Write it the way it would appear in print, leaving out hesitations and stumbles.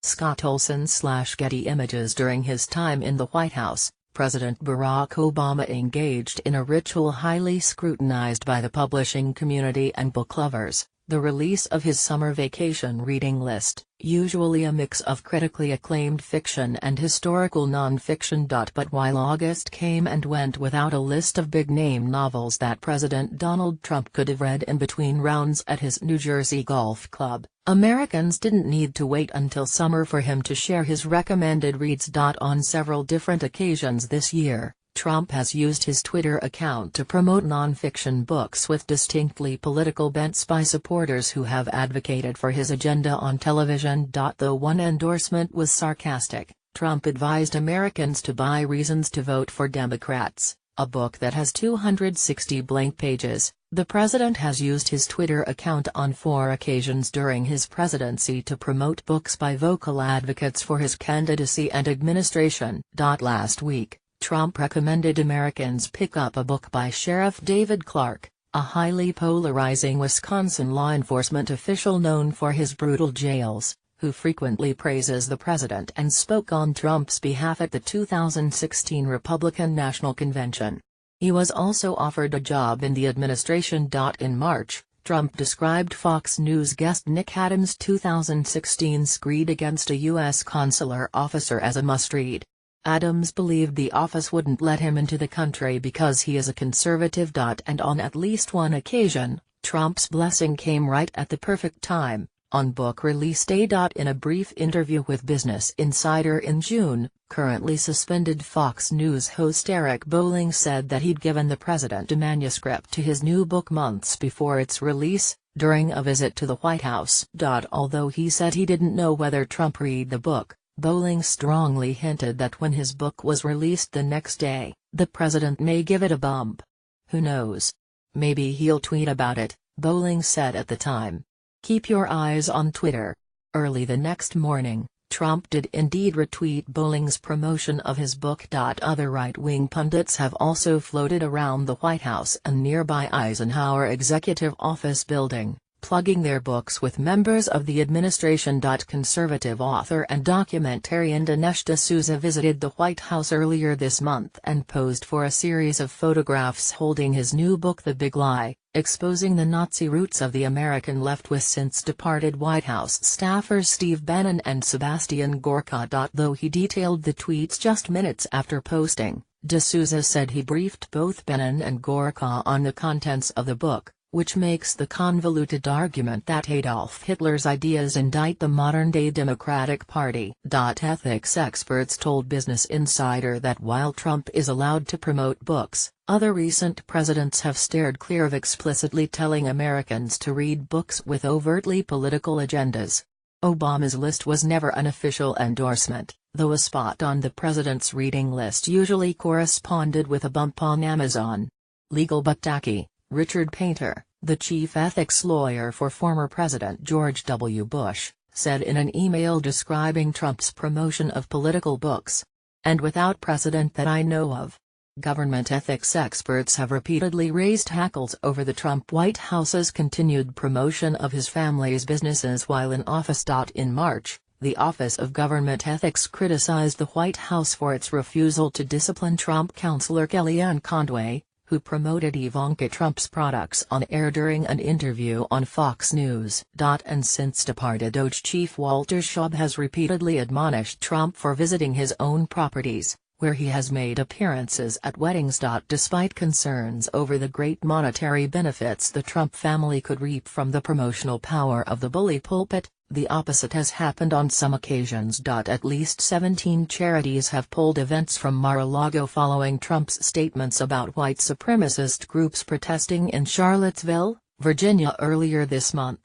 Scott Olson/Getty Images. During his time in the White House, President Barack Obama engaged in a ritual highly scrutinized by the publishing community and book lovers: the release of his summer vacation reading list, usually a mix of critically acclaimed fiction and historical non-fiction. But while August came and went without a list of big-name novels that President Donald Trump could have read in between rounds at his New Jersey golf club, Americans didn't need to wait until summer for him to share his recommended reads. On several different occasions this year, Trump has used his Twitter account to promote non-fiction books with distinctly political bents by supporters who have advocated for his agenda on television. Though one endorsement was sarcastic, Trump advised Americans to buy Reasons to Vote for Democrats, a book that has 260 blank pages. The president has used his Twitter account on 4 occasions during his presidency to promote books by vocal advocates for his candidacy and administration. Last week, Trump recommended Americans pick up a book by Sheriff David Clarke, a highly polarizing Wisconsin law enforcement official known for his brutal jails, who frequently praises the president and spoke on Trump's behalf at the 2016 Republican National Convention. He was also offered a job in the administration. In March, Trump described Fox News guest Nick Adams' 2016 screed against a U.S. consular officer as a must-read. Adams believed the office wouldn't let him into the country because he is a conservative. And on at least one occasion, Trump's blessing came right at the perfect time, on book release day. In a brief interview with Business Insider in June, currently suspended Fox News host Eric Bolling said that he'd given the president a manuscript to his new book months before its release, during a visit to the White House. Although he said he didn't know whether Trump read the book, Bolling strongly hinted that when his book was released the next day, the president may give it a bump. Who knows? Maybe he'll tweet about it, Bolling said at the time. Keep your eyes on Twitter. Early the next morning, Trump did indeed retweet Bolling's promotion of his book. Other right-wing pundits have also floated around the White House and nearby Eisenhower Executive Office building, plugging their books with members of the administration. Conservative author and documentarian Dinesh D'Souza visited the White House earlier this month and posed for a series of photographs holding his new book The Big Lie, exposing the Nazi roots of the American left with since-departed White House staffers Steve Bannon and Sebastian Gorka. Though he detailed the tweets just minutes after posting, D'Souza said he briefed both Bannon and Gorka on the contents of the book, which makes the convoluted argument that Adolf Hitler's ideas indict the modern-day Democratic Party. Ethics experts told Business Insider that while Trump is allowed to promote books, other recent presidents have steered clear of explicitly telling Americans to read books with overtly political agendas. Obama's list was never an official endorsement, though a spot on the president's reading list usually corresponded with a bump on Amazon. Legal but tacky. Richard Painter, the chief ethics lawyer for former President George W. Bush, said in an email describing Trump's promotion of political books. And without precedent that I know of. Government ethics experts have repeatedly raised hackles over the Trump White House's continued promotion of his family's businesses while in office. In March, the Office of Government Ethics criticized the White House for its refusal to discipline Trump counselor Kellyanne Conway, who promoted Ivanka Trump's products on air during an interview on Fox News. And since departed DOJ chief Walter Shaub has repeatedly admonished Trump for visiting his own properties, where he has made appearances at weddings. Despite concerns over the great monetary benefits the Trump family could reap from the promotional power of the bully pulpit, the opposite has happened on some occasions. At least 17 charities have pulled events from Mar-a-Lago following Trump's statements about white supremacist groups protesting in Charlottesville, Virginia earlier this month.